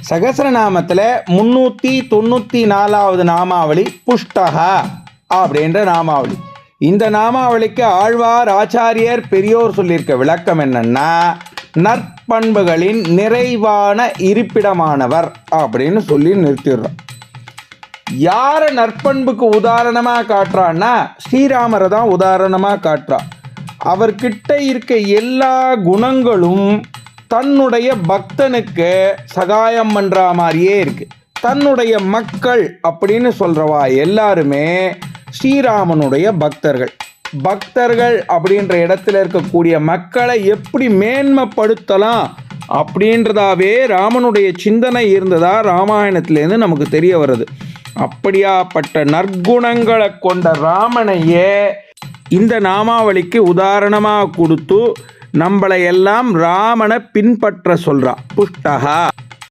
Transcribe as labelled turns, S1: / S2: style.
S1: சகஸ்ரநாமத்தில் 394வது நாமாவளி புஷ்டகா அப்படின்ற நாமாவளி. இந்த நாமாவளிக்கு ஆழ்வார் ஆச்சாரியர் பெரியோர் சொல்லியிருக்க விளக்கம் என்னன்னா, நற்பண்புகளின் நிறைவான இருப்பிடமானவர் அப்படின்னு சொல்லி நிறுத்திடுறோம். யாரை நற்பண்புக்கு உதாரணமாக காட்டுறான்னா ஸ்ரீராமரை தான் உதாரணமாக காட்டுறான். அவர்கிட்ட இருக்க எல்லா குணங்களும் தன்னுடைய பக்தனுக்கு சகாயம் பண்ணுற மாதிரியே இருக்கு. தன்னுடைய மக்கள் அப்படின்னு சொல்கிறவா எல்லாருமே ஸ்ரீராமனுடைய பக்தர்கள். பக்தர்கள் அப்படின்ற இடத்துல இருக்கக்கூடிய மக்களை எப்படி மேன்மைப்படுத்தலாம் அப்படின்றதாவே ராமனுடைய சிந்தனை இருந்ததா ராமாயணத்திலேருந்து நமக்கு தெரிய வருது. அப்படியாப்பட்ட நற்குணங்களை கொண்ட ராமனையே இந்த நாமாவளிக்கு உதாரணமாக கொடுத்து நம்மளை எல்லாம் ராமனை பின்பற்ற சொல்றா. புஷ்டகா